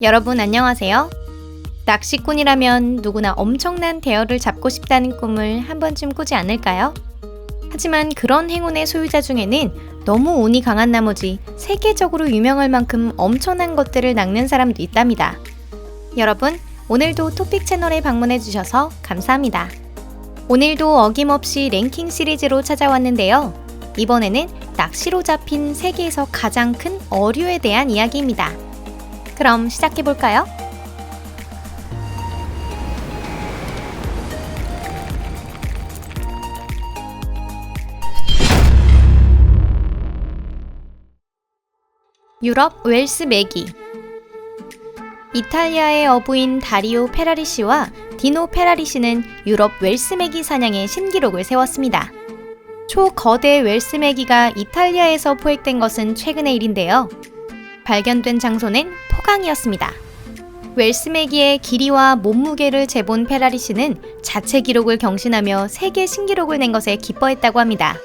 여러분 안녕하세요. 낚시꾼이라면 누구나 엄청난 대어를 잡고 싶다는 꿈을 한 번쯤 꾸지 않을까요? 하지만 그런 행운의 소유자 중에는 너무 운이 강한 나머지 세계적으로 유명할 만큼 엄청난 것들을 낚는 사람도 있답니다. 여러분, 오늘도 토픽 채널에 방문해 주셔서 감사합니다. 오늘도 어김없이 랭킹 시리즈로 찾아왔는데요. 이번에는 낚시로 잡힌 세계에서 가장 큰 어류에 대한 이야기입니다. 그럼 시작해볼까요? 유럽 웰스 메기. 이탈리아의 어부인 다리오 페라리시와 디노 페라리시는 유럽 웰스 메기 사냥의 신기록을 세웠습니다. 초거대 웰스 메기가 이탈리아에서 포획된 것은 최근의 일인데요. 발견된 장소는 포강이었습니다. 웰스 메기의 길이와 몸무게를 재본 페라리시는 자체 기록을 경신하며 세계 신기록을 낸 것에 기뻐했다고 합니다.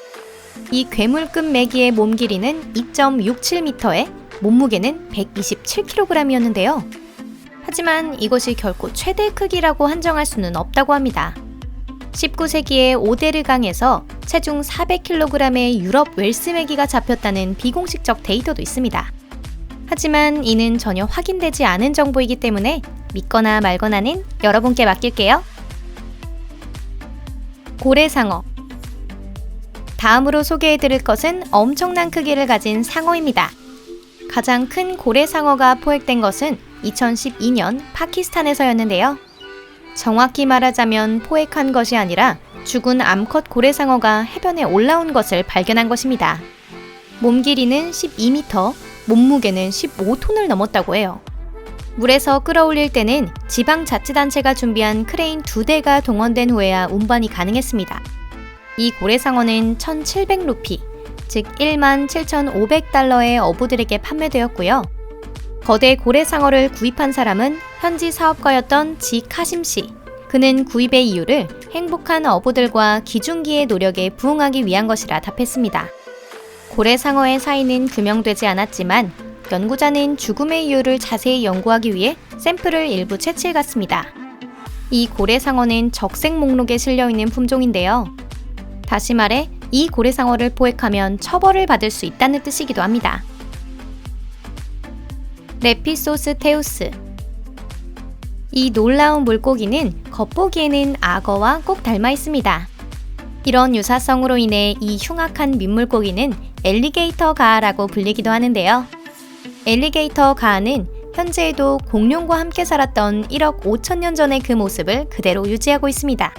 이 괴물급 메기의 몸 길이는 2.67m에 몸무게는 127kg이었는데요. 하지만 이것이 결코 최대 크기라고 한정할 수는 없다고 합니다. 19세기에 오데르강에서 체중 400kg의 유럽 웰스 메기가 잡혔다는 비공식적 데이터도 있습니다. 하지만 이는 전혀 확인되지 않은 정보이기 때문에 믿거나 말거나는 여러분께 맡길게요. 고래상어. 다음으로 소개해드릴 것은 엄청난 크기를 가진 상어입니다. 가장 큰 고래상어가 포획된 것은 2012년 파키스탄에서였는데요. 정확히 말하자면 포획한 것이 아니라 죽은 암컷 고래상어가 해변에 올라온 것을 발견한 것입니다. 몸 길이는 12m, 몸무게는 15톤을 넘었다고 해요. 물에서 끌어올릴 때는 지방자치단체가 준비한 크레인 2대가 동원된 후에야 운반이 가능했습니다. 이 고래상어는 1,700루피, 즉 17,500달러의 어부들에게 판매되었고요. 거대 고래상어를 구입한 사람은 현지 사업가였던 지 카심 씨. 그는 구입의 이유를 행복한 어부들과 기중기의 노력에 부응하기 위한 것이라 답했습니다. 고래상어의 사인은 규명되지 않았지만 연구자는 죽음의 이유를 자세히 연구하기 위해 샘플을 일부 채취해 갔습니다. 이 고래상어는 적색 목록에 실려있는 품종인데요. 다시 말해 이 고래상어를 포획하면 처벌을 받을 수 있다는 뜻이기도 합니다. 레피소스 테우스. 이 놀라운 물고기는 겉보기에는 악어와 꼭 닮아 있습니다. 이런 유사성으로 인해 이 흉악한 민물고기는 엘리게이터 가아라고 불리기도 하는데요. 엘리게이터 가아는 현재에도 공룡과 함께 살았던 1억 5천년 전의 그 모습을 그대로 유지하고 있습니다.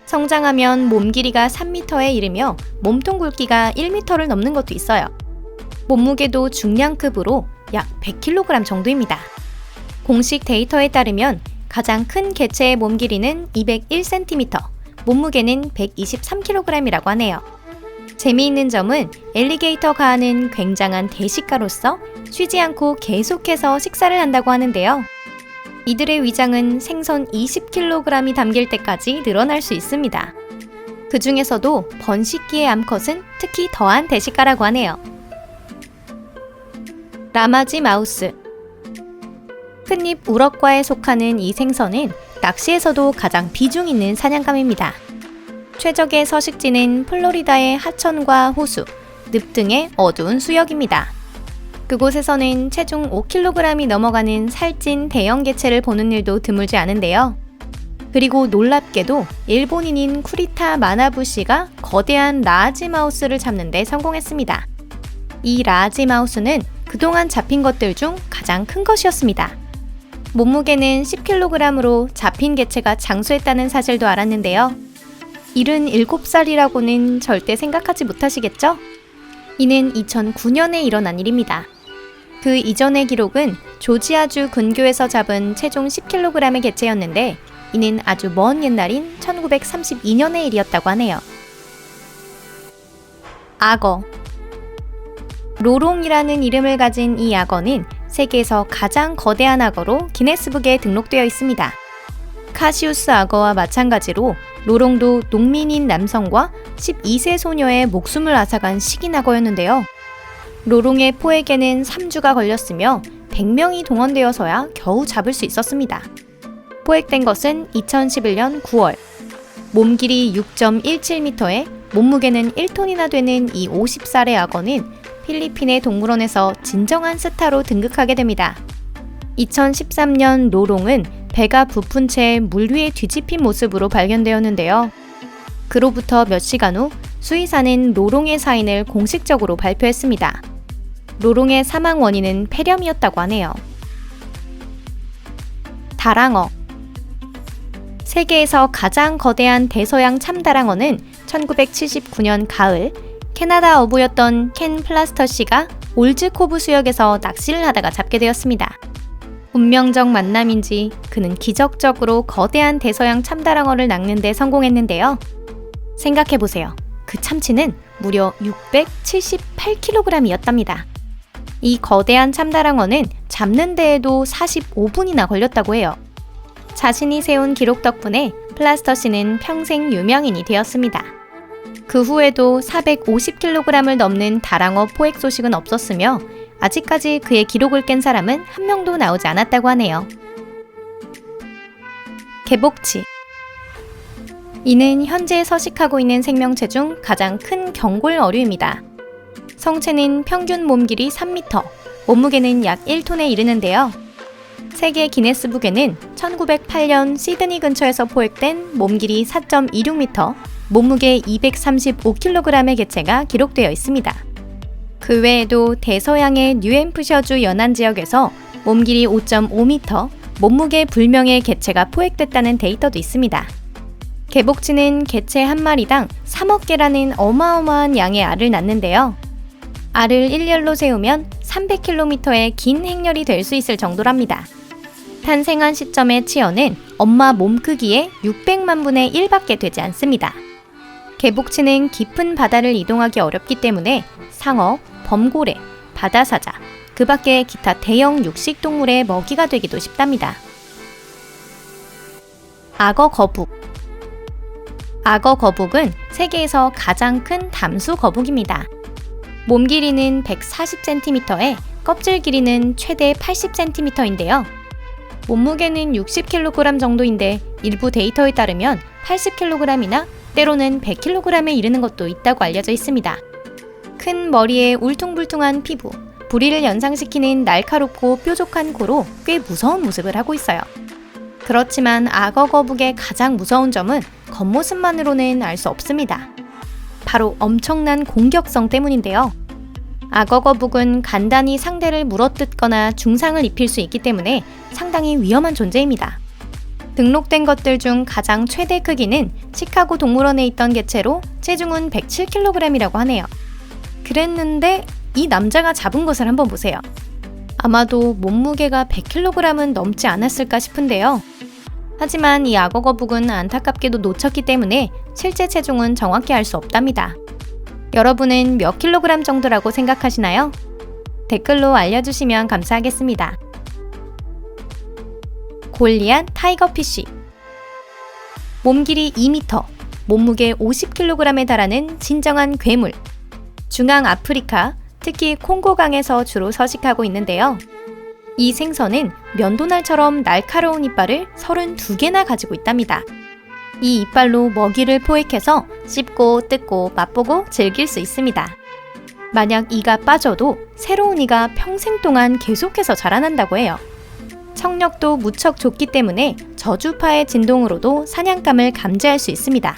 성장하면 몸 길이가 3m에 이르며 몸통 굵기가 1m를 넘는 것도 있어요. 몸무게도 중량급으로 약 100kg 정도입니다. 공식 데이터에 따르면 가장 큰 개체의 몸 길이는 201cm, 몸무게는 123kg이라고 하네요. 재미있는 점은 엘리게이터 가아는 굉장한 대식가로서 쉬지 않고 계속해서 식사를 한다고 하는데요. 이들의 위장은 생선 20kg이 담길 때까지 늘어날 수 있습니다. 그 중에서도 번식기의 암컷은 특히 더한 대식가라고 하네요. 라마지 마우스. 큰잎 우럭과에 속하는 이 생선은 낚시에서도 가장 비중 있는 사냥감입니다. 최적의 서식지는 플로리다의 하천과 호수, 늪 등의 어두운 수역입니다. 그곳에서는 체중 5kg이 넘어가는 살찐 대형 개체를 보는 일도 드물지 않은데요. 그리고 놀랍게도 일본인인 쿠리타 마나부시가 거대한 라지마우스를 잡는 데 성공했습니다. 이 라지마우스는 그동안 잡힌 것들 중 가장 큰 것이었습니다. 몸무게는 10kg으로 잡힌 개체가 장수했다는 사실도 알았는데요. 77살이라고는 절대 생각하지 못하시겠죠? 이는 2009년에 일어난 일입니다. 그 이전의 기록은 조지아주 근교에서 잡은 체중 10kg의 개체였는데 이는 아주 먼 옛날인 1932년의 일이었다고 하네요. 악어. 로롱이라는 이름을 가진 이 악어는 세계에서 가장 거대한 악어로 기네스북에 등록되어 있습니다. 카시우스 악어와 마찬가지로 로롱도 농민인 남성과 12세 소녀의 목숨을 앗아간 식인 악어였는데요. 로롱의 포획에는 3주가 걸렸으며 100명이 동원되어서야 겨우 잡을 수 있었습니다. 포획된 것은 2011년 9월. 몸 길이 6.17m에 몸무게는 1톤이나 되는 이 50살의 악어는 필리핀의 동물원에서 진정한 스타로 등극하게 됩니다. 2013년 노롱은 배가 부푼 채 물 위에 뒤집힌 모습으로 발견되었는데요. 그로부터 몇 시간 후 수의사는 노롱의 사인을 공식적으로 발표했습니다. 노롱의 사망 원인은 폐렴이었다고 하네요. 다랑어. 세계에서 가장 거대한 대서양 참다랑어는 1979년 가을 캐나다 어부였던 켄 플라스터 씨가 올즈코브 수역에서 낚시를 하다가 잡게 되었습니다. 운명적 만남인지 그는 기적적으로 거대한 대서양 참다랑어를 낚는 데 성공했는데요. 생각해보세요. 그 참치는 무려 678kg이었답니다. 이 거대한 참다랑어는 잡는 데에도 45분이나 걸렸다고 해요. 자신이 세운 기록 덕분에 플라스터 씨는 평생 유명인이 되었습니다. 그 후에도 450kg을 넘는 다랑어 포획 소식은 없었으며 아직까지 그의 기록을 깬 사람은 한 명도 나오지 않았다고 하네요. 개복치. 이는 현재 서식하고 있는 생명체 중 가장 큰 경골 어류입니다. 성체는 평균 몸길이 3m, 몸무게는 약 1톤에 이르는데요. 세계 기네스북에는 1908년 시드니 근처에서 포획된 몸길이 4.26m, 몸무게 235kg의 개체가 기록되어 있습니다. 그 외에도 대서양의 뉴햄프셔주 연안 지역에서 몸길이 5.5m, 몸무게 불명의 개체가 포획됐다는 데이터도 있습니다. 개복치는 개체 한 마리당 3억 개라는 어마어마한 양의 알을 낳는데요. 알을 일렬로 세우면 300km의 긴 행렬이 될 수 있을 정도랍니다. 탄생한 시점의 치어는 엄마 몸 크기의 600만 분의 1밖에 되지 않습니다. 개복치는 깊은 바다를 이동하기 어렵기 때문에 상어, 범고래, 바다사자, 그 밖의 기타 대형 육식 동물의 먹이가 되기도 쉽답니다. 악어 거북. 악어 거북은 세계에서 가장 큰 담수 거북입니다. 몸 길이는 140cm에 껍질 길이는 최대 80cm인데요. 몸무게는 60kg 정도인데 일부 데이터에 따르면 80kg이나 때로는 100kg에 이르는 것도 있다고 알려져 있습니다. 큰 머리에 울퉁불퉁한 피부, 부리를 연상시키는 날카롭고 뾰족한 코로 꽤 무서운 모습을 하고 있어요. 그렇지만 악어 거북의 가장 무서운 점은 겉모습만으로는 알 수 없습니다. 바로 엄청난 공격성 때문인데요. 악어 거북은 간단히 상대를 물어뜯거나 중상을 입힐 수 있기 때문에 상당히 위험한 존재입니다. 등록된 것들 중 가장 최대 크기는 시카고 동물원에 있던 개체로 체중은 107kg이라고 하네요. 그랬는데 이 남자가 잡은 것을 한번 보세요. 아마도 몸무게가 100kg은 넘지 않았을까 싶은데요. 하지만 이 악어 거북은 안타깝게도 놓쳤기 때문에 실제 체중은 정확히 알 수 없답니다. 여러분은 몇 킬로그램 정도라고 생각하시나요? 댓글로 알려주시면 감사하겠습니다. 골리앗 타이거피쉬. 몸 길이 2m, 몸무게 50kg에 달하는 진정한 괴물. 중앙 아프리카, 특히 콩고강에서 주로 서식하고 있는데요. 이 생선은 면도날처럼 날카로운 이빨을 32개나 가지고 있답니다. 이 이빨로 먹이를 포획해서 씹고 뜯고 맛보고 즐길 수 있습니다. 만약 이가 빠져도 새로운 이가 평생 동안 계속해서 자라난다고 해요. 청력도 무척 좋기 때문에 저주파의 진동으로도 사냥감을 감지할 수 있습니다.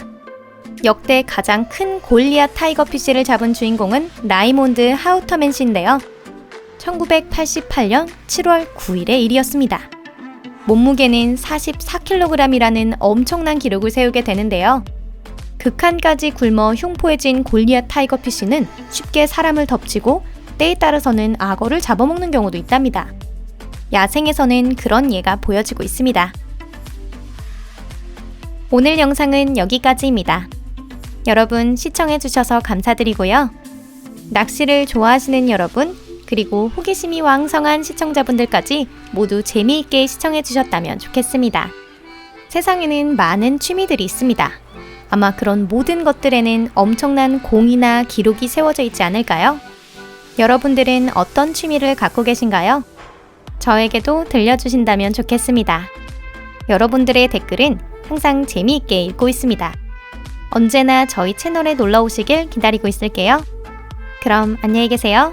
역대 가장 큰 골리앗 타이거피쉬를 잡은 주인공은 라이몬드 하우터맨 씨인데요. 1988년 7월 9일의 일이었습니다. 몸무게는 44kg이라는 엄청난 기록을 세우게 되는데요. 극한까지 굶어 흉포해진 골리앗 타이거피쉬는 쉽게 사람을 덮치고 때에 따라서는 악어를 잡아먹는 경우도 있답니다. 야생에서는 그런 예가 보여지고 있습니다. 오늘 영상은 여기까지입니다. 여러분 시청해주셔서 감사드리고요. 낚시를 좋아하시는 여러분, 그리고 호기심이 왕성한 시청자분들까지 모두 재미있게 시청해주셨다면 좋겠습니다. 세상에는 많은 취미들이 있습니다. 아마 그런 모든 것들에는 엄청난 공이나 기록이 세워져 있지 않을까요? 여러분들은 어떤 취미를 갖고 계신가요? 저에게도 들려주신다면 좋겠습니다. 여러분들의 댓글은 항상 재미있게 읽고 있습니다. 언제나 저희 채널에 놀러 오시길 기다리고 있을게요. 그럼 안녕히 계세요.